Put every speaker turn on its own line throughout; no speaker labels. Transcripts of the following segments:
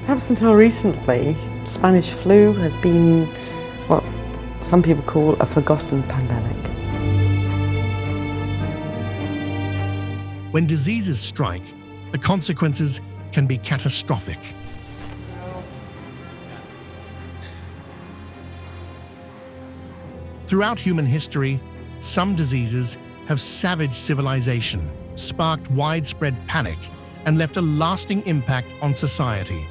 Perhaps until recently, Spanish flu has been what some people call a forgotten pandemic.
When diseases strike, the consequences can be catastrophic. Throughout human history, some diseases have savaged civilization, sparked widespread panic, and left a lasting impact on society.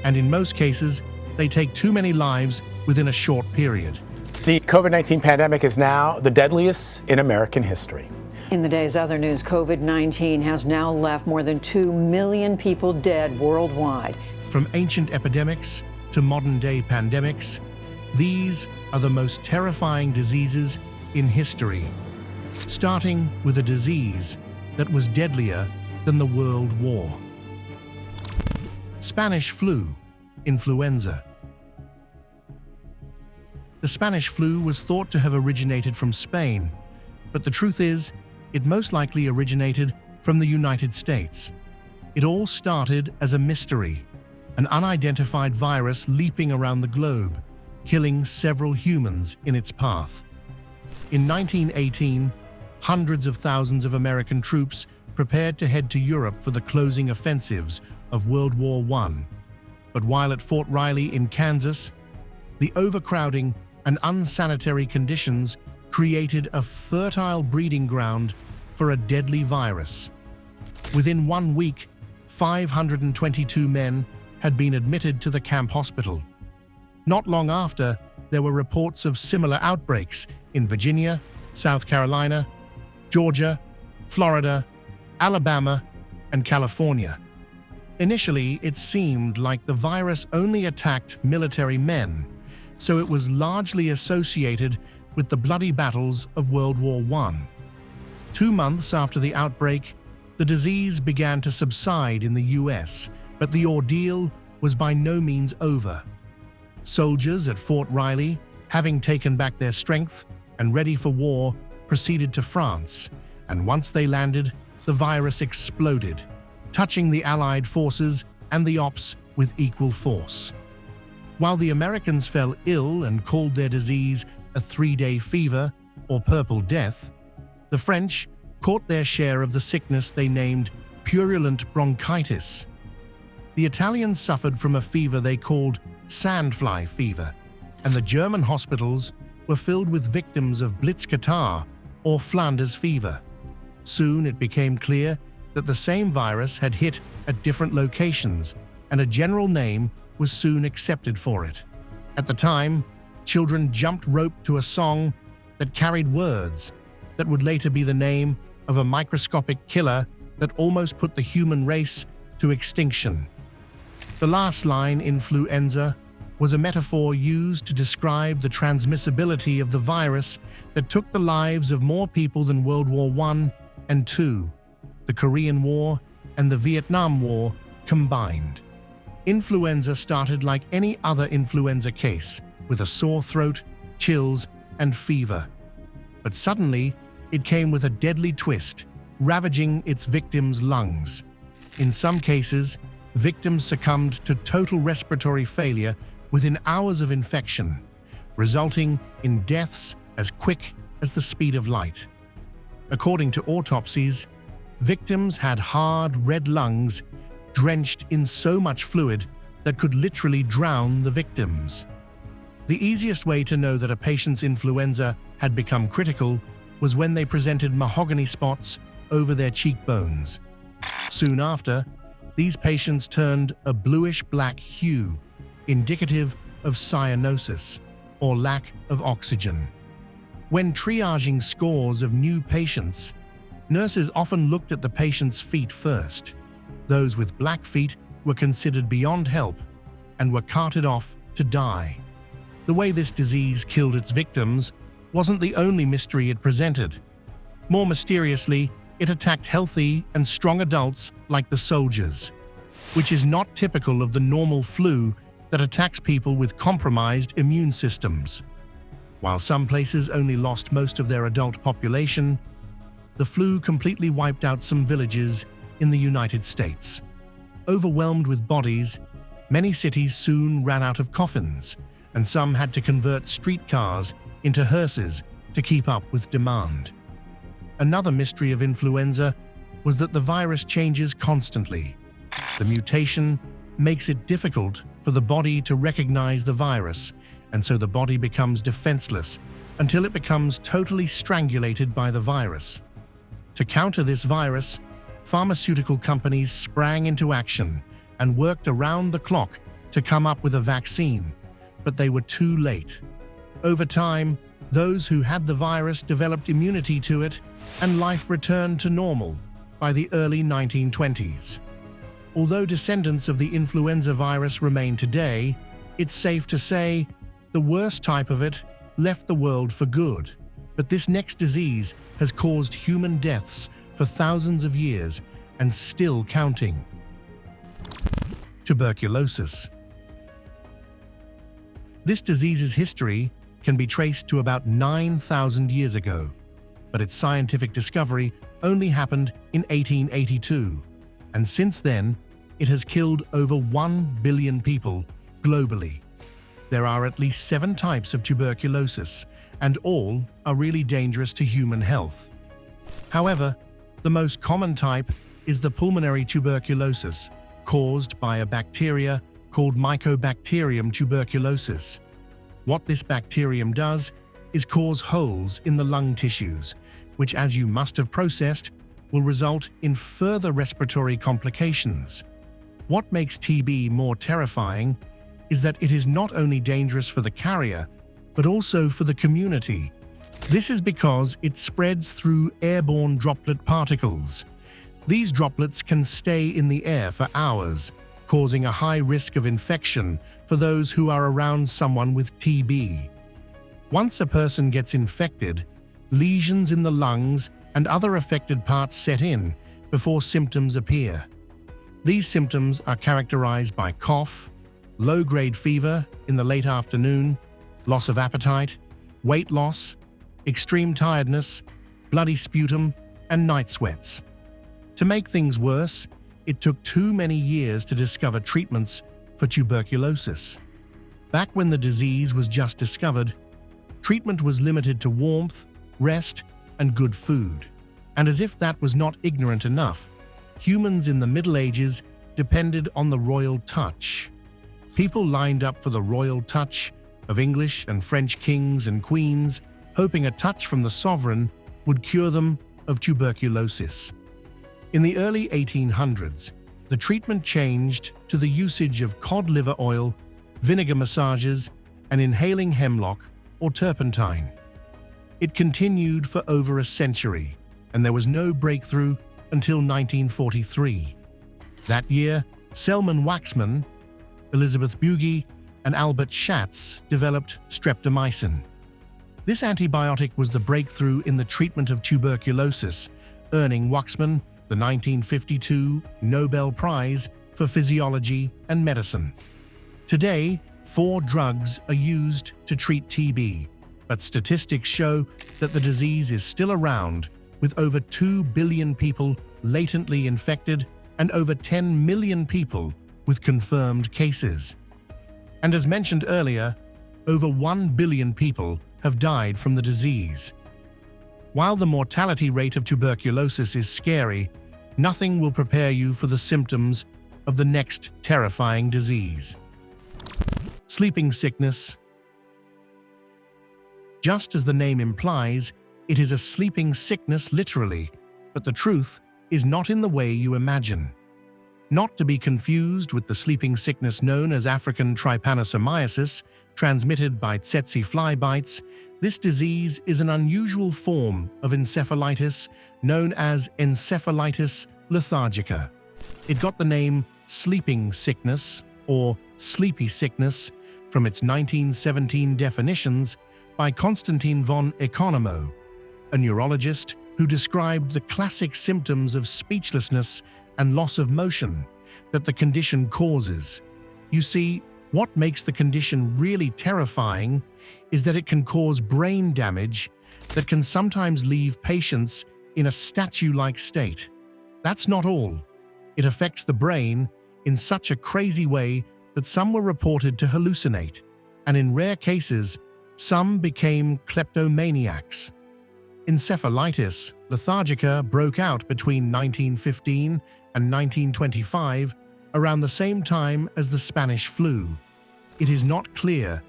And in most cases, they take too many lives within a short period.
The COVID-19 pandemic is now the deadliest in American history.
In the day's other news, COVID-19 has now left more than 2 million people dead worldwide.
From ancient epidemics to modern-day pandemics, these are the most terrifying diseases in history, starting with a disease that was deadlier than the World War. Spanish flu, influenza. The Spanish flu was thought to have originated from Spain, but the truth is, it most likely originated from the United States. It all started as a mystery, an unidentified virus leaping around the globe, killing several humans in its path. In 1918, hundreds of thousands of American troops prepared to head to Europe for the closing offensives of World War I. But while at Fort Riley in Kansas, the overcrowding and unsanitary conditions created a fertile breeding ground for a deadly virus. Within 1 week, 522 men had been admitted to the camp hospital. Not long after, there were reports of similar outbreaks in Virginia, South Carolina, Georgia, Florida, Alabama, and California. Initially, it seemed like the virus only attacked military men, so it was largely associated with the bloody battles of World War I. 2 months after the outbreak, the disease began to subside in the US, but the ordeal was by no means over. Soldiers at Fort Riley, having taken back their strength and ready for war, proceeded to France, and once they landed, the virus exploded, touching the Allied forces and the Ops with equal force. While the Americans fell ill and called their disease a 3-day fever or purple death, the French caught their share of the sickness they named purulent bronchitis. The Italians suffered from a fever they called sandfly fever, and the German hospitals were filled with victims of Blitzkatar or Flanders fever. Soon it became clear that the same virus had hit at different locations, and a general name was soon accepted for it. At the time, children jumped rope to a song that carried words that would later be the name of a microscopic killer that almost put the human race to extinction. The last line, influenza, was a metaphor used to describe the transmissibility of the virus that took the lives of more people than World War I and II, the Korean War, and the Vietnam War combined. Influenza started like any other influenza case, with a sore throat, chills, and fever. But suddenly, it came with a deadly twist, ravaging its victims' lungs. In some cases, victims succumbed to total respiratory failure within hours of infection, resulting in deaths as quick as the speed of light. According to autopsies, victims had hard red lungs drenched in so much fluid that could literally drown the victims. The easiest way to know that a patient's influenza had become critical was when they presented mahogany spots over their cheekbones. Soon after, these patients turned a bluish-black hue, indicative of cyanosis, or lack of oxygen. When triaging scores of new patients, nurses often looked at the patient's feet first. Those with black feet were considered beyond help and were carted off to die. The way this disease killed its victims wasn't the only mystery it presented. More mysteriously, it attacked healthy and strong adults like the soldiers, which is not typical of the normal flu that attacks people with compromised immune systems. While some places only lost most of their adult population, the flu completely wiped out some villages in the United States. Overwhelmed with bodies, Many cities soon ran out of coffins, and some had to convert streetcars into hearses to keep up with demand. Another mystery of influenza was that the virus changes constantly. The mutation makes it difficult for the body to recognize the virus, and so the body becomes defenseless until it becomes totally strangulated by the virus. To counter this virus, pharmaceutical companies sprang into action and worked around the clock to come up with a vaccine, but they were too late. Over time, those who had the virus developed immunity to it, and life returned to normal by the early 1920s. Although descendants of the influenza virus remain today, it's safe to say the worst type of it left the world for good. But this next disease has caused human deaths for thousands of years and still counting. Tuberculosis. This disease's history can be traced to about 9,000 years ago, but its scientific discovery only happened in 1882, and since then, it has killed over 1 billion people globally. There are at least 7 types of tuberculosis, and all are really dangerous to human health. However, the most common type is the pulmonary tuberculosis, caused by a bacteria called Mycobacterium tuberculosis. What this bacterium does is cause holes in the lung tissues, which, as you must have processed, will result in further respiratory complications. What makes TB more terrifying is that it is not only dangerous for the carrier, but also for the community. This is because it spreads through airborne droplet particles. These droplets can stay in the air for hours, causing a high risk of infection for those who are around someone with TB. Once a person gets infected, lesions in the lungs and other affected parts set in before symptoms appear. These symptoms are characterized by cough, low-grade fever in the late afternoon, loss of appetite, weight loss, extreme tiredness, bloody sputum, and night sweats. To make things worse, it took too many years to discover treatments for tuberculosis. Back when the disease was just discovered, treatment was limited to warmth, rest, and good food. And as if that was not ignorant enough, humans in the Middle Ages depended on the royal touch. People lined up for the royal touch of English and French kings and queens, hoping a touch from the sovereign would cure them of tuberculosis. In the early 1800s, the treatment changed to the usage of cod liver oil, vinegar massages, and inhaling hemlock or turpentine. It continued for over a century, and there was no breakthrough until 1943. That year, Selman Waxman, Elizabeth Bugey, and Albert Schatz developed streptomycin. This antibiotic was the breakthrough in the treatment of tuberculosis, earning Waxman the 1952 Nobel Prize for Physiology and Medicine. Today, 4 drugs are used to treat TB, but statistics show that the disease is still around, with over 2 billion people latently infected and over 10 million people with confirmed cases. And as mentioned earlier, over 1 billion people have died from the disease. While the mortality rate of tuberculosis is scary, nothing will prepare you for the symptoms of the next terrifying disease. Sleeping sickness. Just as the name implies, it is a sleeping sickness literally, but the truth is not in the way you imagine. Not to be confused with the sleeping sickness known as African trypanosomiasis, transmitted by tsetse fly bites, this disease is an unusual form of encephalitis known as encephalitis lethargica. It got the name sleeping sickness or sleepy sickness from its 1917 definitions by Konstantin von Economo, a neurologist who described the classic symptoms of speechlessness and loss of motion that the condition causes. You see, what makes the condition really terrifying is that it can cause brain damage that can sometimes leave patients in a statue-like state. That's not all. It affects the brain in such a crazy way that some were reported to hallucinate, and in rare cases, some became kleptomaniacs. Encephalitis lethargica broke out between 1915 and 1925, around the same time as the Spanish flu. It is not clear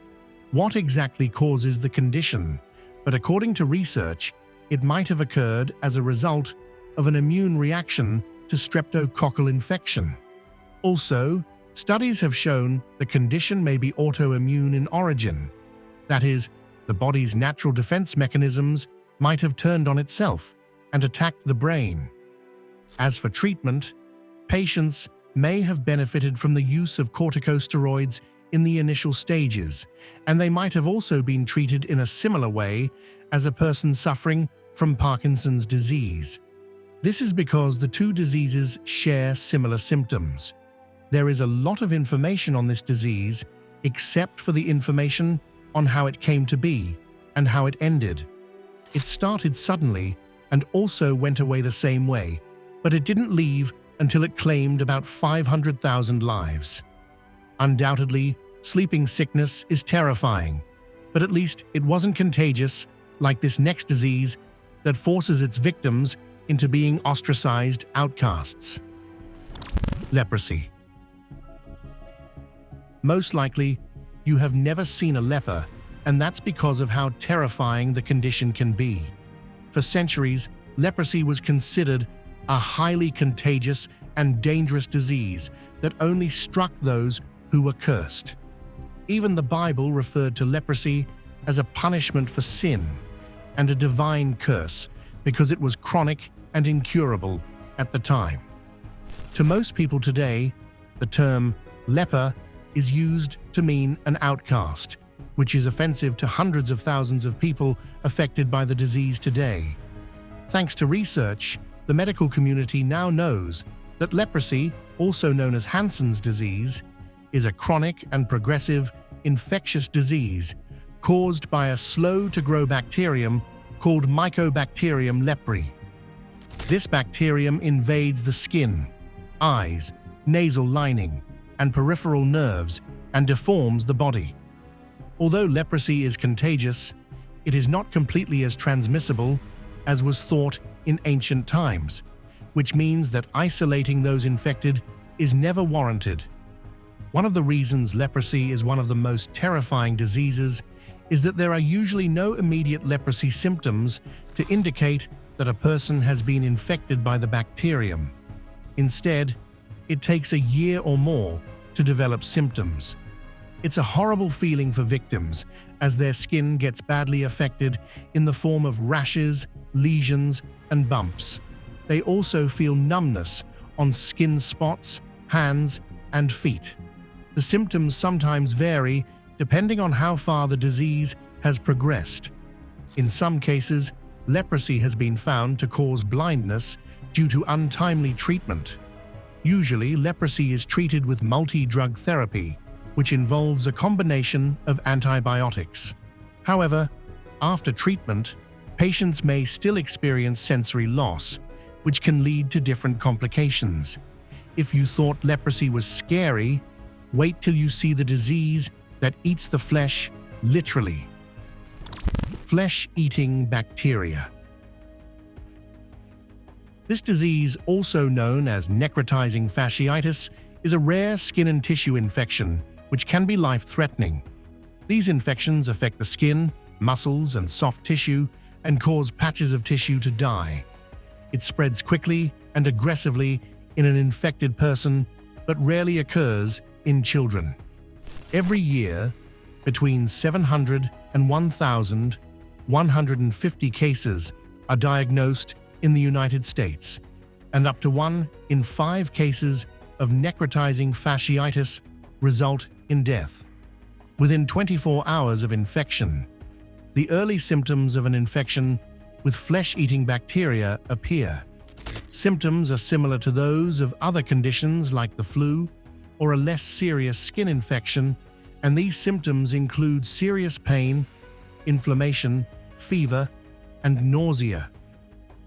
what exactly causes the condition, but according to research, it might have occurred as a result of an immune reaction to streptococcal infection. Also, studies have shown the condition may be autoimmune in origin. That is, the body's natural defense mechanisms might have turned on itself and attacked the brain. As for treatment, patients may have benefited from the use of corticosteroids in the initial stages, and they might have also been treated in a similar way as a person suffering from Parkinson's disease. This is because the two diseases share similar symptoms. There is a lot of information on this disease, except for the information on how it came to be and how it ended. It started suddenly and also went away the same way, but it didn't leave until it claimed about 500,000 lives. Undoubtedly, sleeping sickness is terrifying, but at least it wasn't contagious like this next disease that forces its victims into being ostracized outcasts. Leprosy. Most likely, you have never seen a leper, and that's because of how terrifying the condition can be. For centuries, leprosy was considered a highly contagious and dangerous disease that only struck those who were cursed. Even the Bible referred to leprosy as a punishment for sin and a divine curse because it was chronic and incurable at the time. To most people today, the term leper is used to mean an outcast, which is offensive to hundreds of thousands of people affected by the disease today. Thanks to research, the medical community now knows that leprosy, also known as Hansen's disease, is a chronic and progressive infectious disease caused by a slow-to-grow bacterium called Mycobacterium leprae. This bacterium invades the skin, eyes, nasal lining, and peripheral nerves and deforms the body. Although leprosy is contagious, it is not completely as transmissible as was thought in ancient times, which means that isolating those infected is never warranted. One of the reasons leprosy is one of the most terrifying diseases is that there are usually no immediate leprosy symptoms to indicate that a person has been infected by the bacterium. Instead, it takes a year or more to develop symptoms. It's a horrible feeling for victims as their skin gets badly affected in the form of rashes, lesions, and bumps. They also feel numbness on skin spots, hands, and feet. The symptoms sometimes vary depending on how far the disease has progressed. In some cases, leprosy has been found to cause blindness due to untimely treatment. Usually, leprosy is treated with multi-drug therapy, which involves a combination of antibiotics. However, after treatment, patients may still experience sensory loss, which can lead to different complications. If you thought leprosy was scary, wait till you see the disease that eats the flesh, literally. Flesh-eating bacteria. This disease, also known as necrotizing fasciitis, is a rare skin and tissue infection which can be life-threatening. These infections affect the skin, muscles, and soft tissue and cause patches of tissue to die. It spreads quickly and aggressively in an infected person, but rarely occurs in children. Every year, between 700 and 1,150 cases are diagnosed in the United States, and up to 1 in 5 cases of necrotizing fasciitis result in death. Within 24 hours of infection, the early symptoms of an infection with flesh-eating bacteria appear. Symptoms are similar to those of other conditions like the flu or a less serious skin infection, and these symptoms include serious pain, inflammation, fever, and nausea.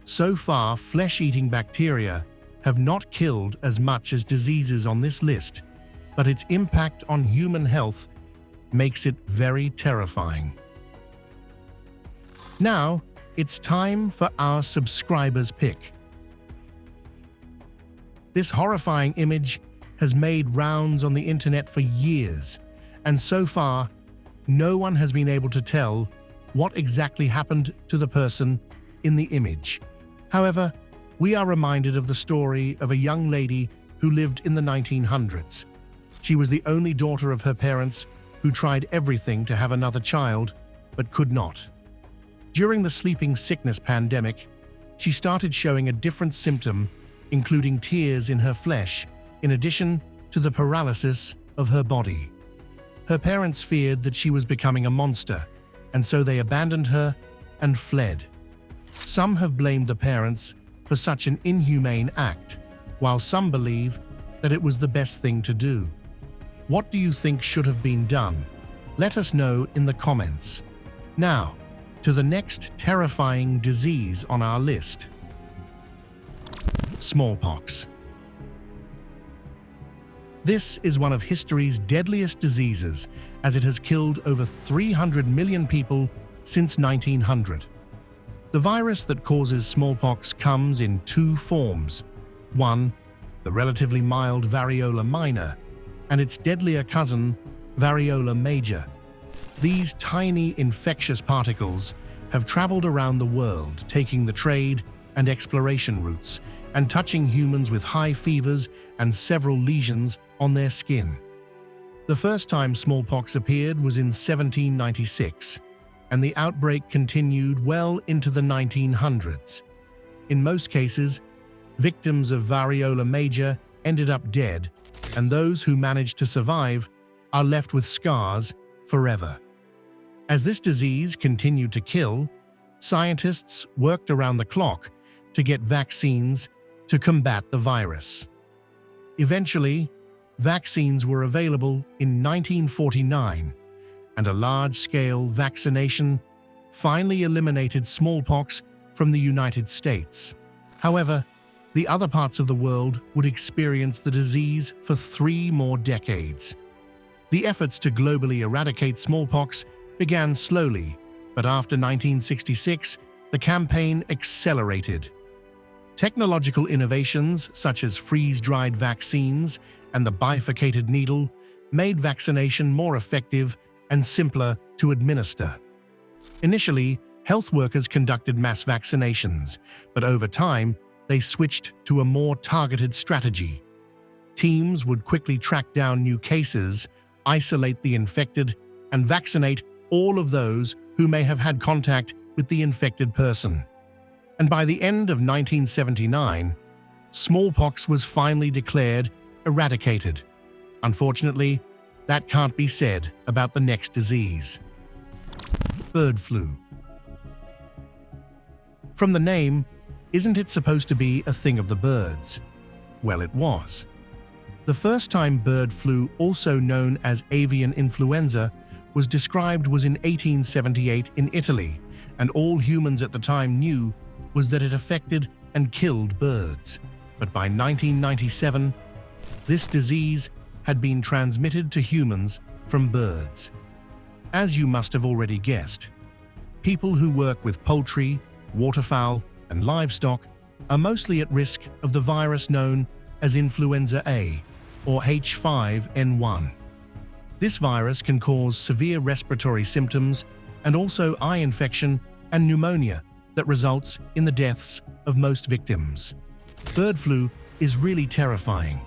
So far, flesh-eating bacteria have not killed as much as diseases on this list, but its impact on human health makes it very terrifying. Now, it's time for our subscriber's pick. This horrifying image has made rounds on the internet for years, and so far, no one has been able to tell what exactly happened to the person in the image. However, we are reminded of the story of a young lady who lived in the 1900s. She was the only daughter of her parents who tried everything to have another child, but could not. During the sleeping sickness pandemic, she started showing a different symptom, including tears in her flesh, in addition to the paralysis of her body. Her parents feared that she was becoming a monster, and so they abandoned her and fled. Some have blamed the parents for such an inhumane act, while some believe that it was the best thing to do. What do you think should have been done? Let us know in the comments. Now, to the next terrifying disease on our list. Smallpox. This is one of history's deadliest diseases, as it has killed over 300 million people since 1900. The virus that causes smallpox comes in two forms. One, the relatively mild variola minor, and its deadlier cousin, variola major. These tiny infectious particles have traveled around the world, taking the trade and exploration routes, and touching humans with high fevers and several lesions on their skin. The first time smallpox appeared was in 1796, and the outbreak continued well into the 1900s. In most cases, victims of variola major ended up dead, and those who managed to survive are left with scars forever. As this disease continued to kill, scientists worked around the clock to get vaccines to combat the virus. Eventually, vaccines were available in 1949, and a large-scale vaccination finally eliminated smallpox from the United States. However, the other parts of the world would experience the disease for 3 more decades. The efforts to globally eradicate smallpox began slowly, but after 1966, the campaign accelerated. Technological innovations such as freeze-dried vaccines and the bifurcated needle made vaccination more effective and simpler to administer. Initially, health workers conducted mass vaccinations, but over time, they switched to a more targeted strategy. Teams would quickly track down new cases, isolate the infected, and vaccinate all of those who may have had contact with the infected person. And by the end of 1979, smallpox was finally declared eradicated. Unfortunately, that can't be said about the next disease. Bird flu. From the name, isn't it supposed to be a thing of the birds? Well, it was. The first time bird flu, also known as avian influenza, was described was in 1878 in Italy, and all humans at the time knew was that it affected and killed birds. But by 1997, this disease had been transmitted to humans from birds. As you must have already guessed, people who work with poultry, waterfowl, and livestock are mostly at risk of the virus known as influenza A, or H5N1. This virus can cause severe respiratory symptoms and also eye infection and pneumonia that results in the deaths of most victims. Bird flu is really terrifying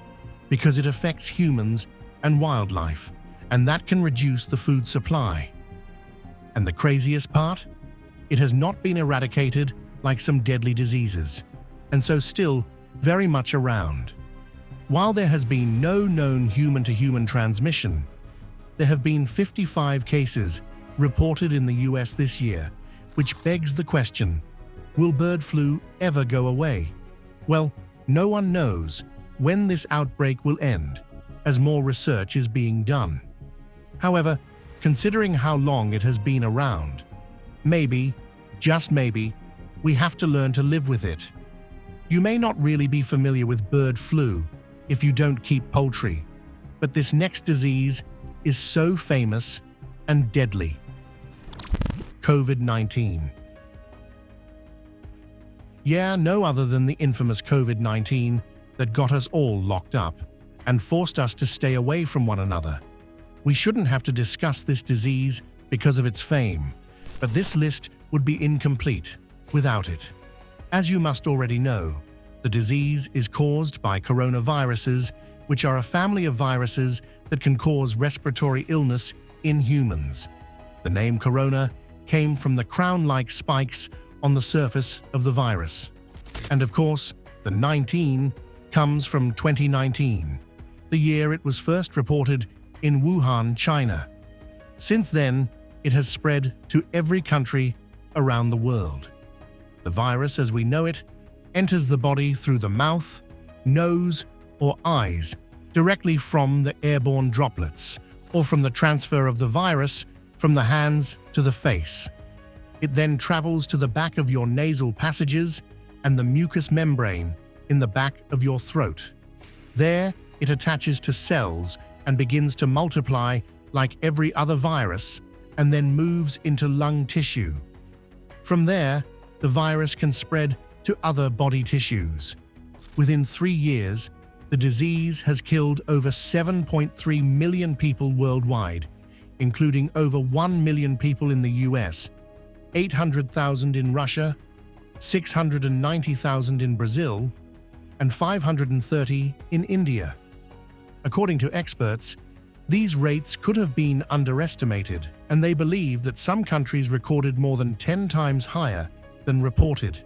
because it affects humans and wildlife, and that can reduce the food supply. And the craziest part? It has not been eradicated like some deadly diseases, and so still very much around. While there has been no known human-to-human transmission, there have been 55 cases reported in the US this year, which begs the question, will bird flu ever go away? Well, no one knows when this outbreak will end, as more research is being done. However, considering how long it has been around, maybe, just maybe, we have to learn to live with it. You may not really be familiar with bird flu if you don't keep poultry, But this next disease is so famous and deadly. COVID-19. Yeah, no other than the infamous COVID-19 that got us all locked up and forced us to stay away from one another. We shouldn't have to discuss this disease because of its fame, but this list would be incomplete without it. As you must already know, the disease is caused by coronaviruses, which are a family of viruses that can cause respiratory illness in humans. The name corona came from the crown-like spikes on the surface of the virus. And of course, the 19 comes from 2019, the year it was first reported in Wuhan, China. Since then, it has spread to every country around the world. The virus, as we know it, enters the body through the mouth, nose, or eyes, directly from the airborne droplets, or from the transfer of the virus from the hands to the face. It then travels to the back of your nasal passages and the mucous membrane in the back of your throat. There, it attaches to cells and begins to multiply like every other virus, and then moves into lung tissue. From there, the virus can spread to other body tissues. Within 3 years, the disease has killed over 7.3 million people worldwide, including over 1 million people in the US, 800,000 in Russia, 690,000 in Brazil, and 530 in India. According to experts, these rates could have been underestimated, and they believe that some countries recorded more than 10 times higher than reported.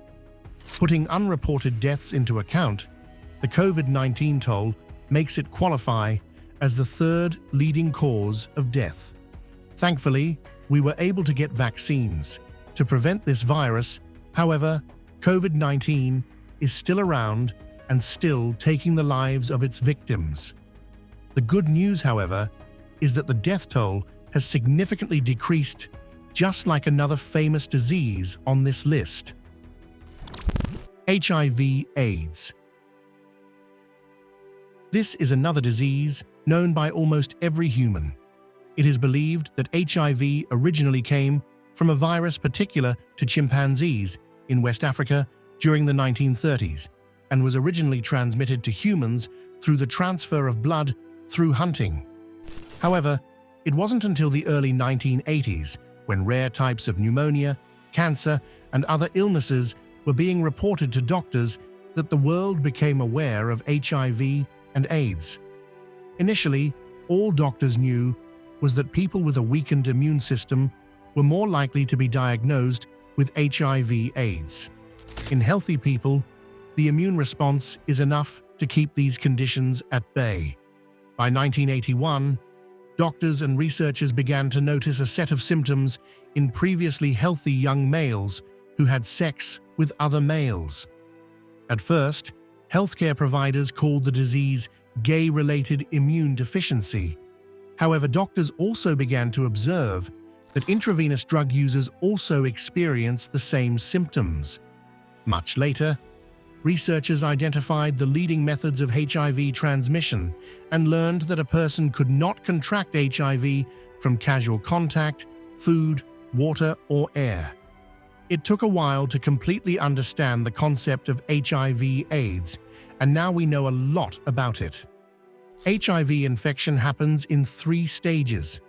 Putting unreported deaths into account, the COVID-19 toll makes it qualify as the third leading cause of death. Thankfully, we were able to get vaccines to prevent this virus. However, COVID-19 is still around and still taking the lives of its victims. The good news, however, is that the death toll has significantly decreased, just like another famous disease on this list. HIV/AIDS. This is another disease known by almost every human. It is believed that HIV originally came from a virus particular to chimpanzees in West Africa during the 1930s and was originally transmitted to humans through the transfer of blood through hunting. However, it wasn't until the early 1980s when rare types of pneumonia, cancer, and other illnesses were being reported to doctors that the world became aware of HIV and AIDS. Initially, all doctors knew was that people with a weakened immune system were more likely to be diagnosed with HIV/AIDS. In healthy people, the immune response is enough to keep these conditions at bay. By 1981, doctors and researchers began to notice a set of symptoms in previously healthy young males who had sex with other males. At first, healthcare providers called the disease gay-related immune deficiency. However, doctors also began to observe that intravenous drug users also experienced the same symptoms. Much later, researchers identified the leading methods of HIV transmission and learned that a person could not contract HIV from casual contact, food, water, or air. It took a while to completely understand the concept of HIV/AIDS, and now we know a lot about it. HIV infection happens in 3 stages.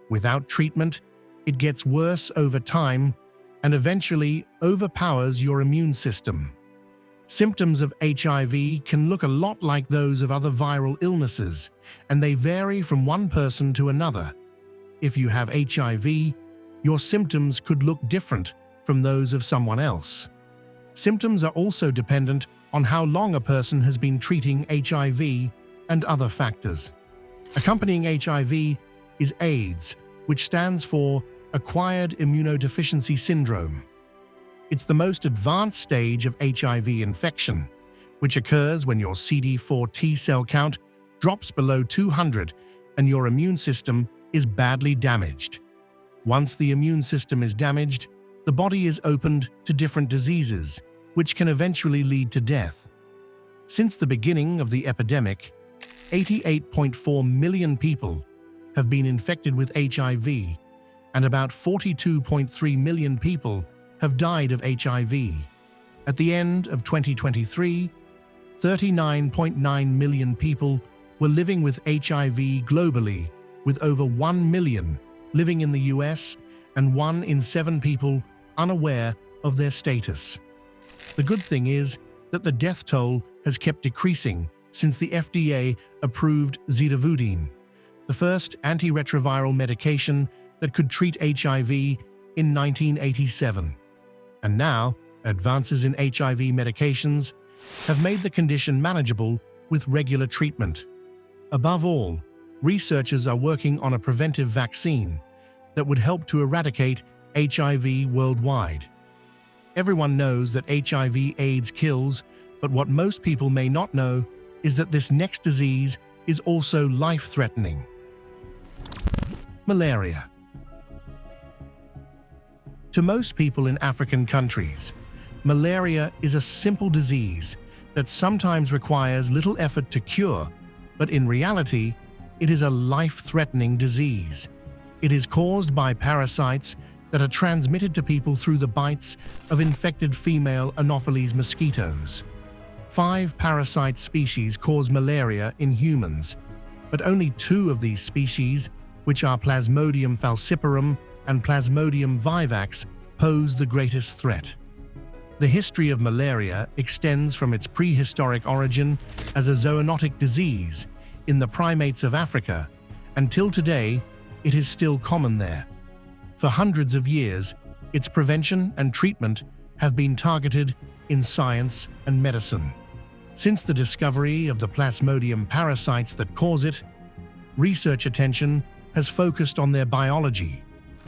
Without treatment, it gets worse over time and eventually overpowers your immune system. Symptoms of HIV can look a lot like those of other viral illnesses, and they vary from one person to another. If you have HIV, your symptoms could look different from those of someone else. Symptoms are also dependent on how long a person has been treating HIV and other factors. Accompanying HIV is AIDS, which stands for Acquired Immunodeficiency Syndrome. It's the most advanced stage of HIV infection, which occurs when your CD4 T cell count drops below 200 and your immune system is badly damaged. Once the immune system is damaged, the body is opened to different diseases, which can eventually lead to death. Since the beginning of the epidemic, 88.4 million people have been infected with HIV, and about 42.3 million people have died of HIV. At the end of 2023, 39.9 million people were living with HIV globally, with over 1 million living in the US and 1 in 7 people unaware of their status. The good thing is that the death toll has kept decreasing since the FDA approved zidovudine, the first antiretroviral medication that could treat HIV in 1987. And now, advances in HIV medications have made the condition manageable with regular treatment. Above all, researchers are working on a preventive vaccine that would help to eradicate HIV worldwide. Everyone knows that HIV/AIDS kills, but what most people may not know is that this next disease is also life-threatening. Malaria. To most people in African countries, malaria is a simple disease that sometimes requires little effort to cure, but in reality, it is a life-threatening disease. It is caused by parasites that are transmitted to people through the bites of infected female Anopheles mosquitoes. 5 parasite species cause malaria in humans, but only 2 of these species, which are Plasmodium falciparum and Plasmodium vivax, pose the greatest threat. The history of malaria extends from its prehistoric origin as a zoonotic disease in the primates of Africa. Until today, it is still common there. For hundreds of years, its prevention and treatment have been targeted in science and medicine. Since the discovery of the Plasmodium parasites that cause it, research attention has focused on their biology,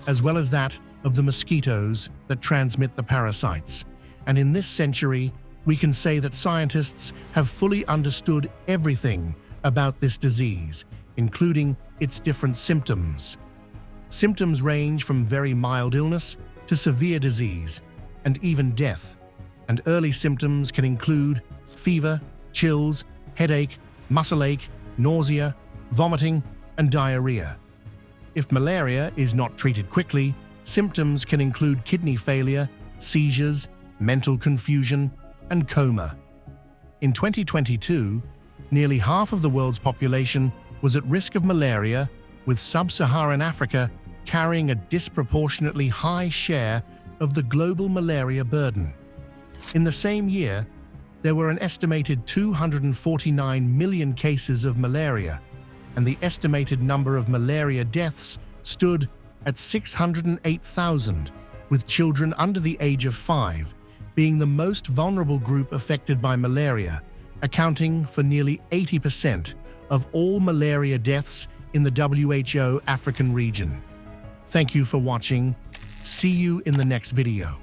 as well as that of the mosquitoes that transmit the parasites. And in this century, we can say that scientists have fully understood everything about this disease, including its different symptoms. Symptoms range from very mild illness to severe disease, and even death. And early symptoms can include fever, chills, headache, muscle ache, nausea, vomiting, and diarrhea. If malaria is not treated quickly, symptoms can include kidney failure, seizures, mental confusion, and coma. In 2022, nearly half of the world's population was at risk of malaria, with sub-Saharan Africa carrying a disproportionately high share of the global malaria burden. In the same year, there were an estimated 249 million cases of malaria, and the estimated number of malaria deaths stood at 608,000, with children under the age of 5 being the most vulnerable group affected by malaria, accounting for nearly 80% of all malaria deaths in the WHO African region. Thank you for watching. See you in the next video.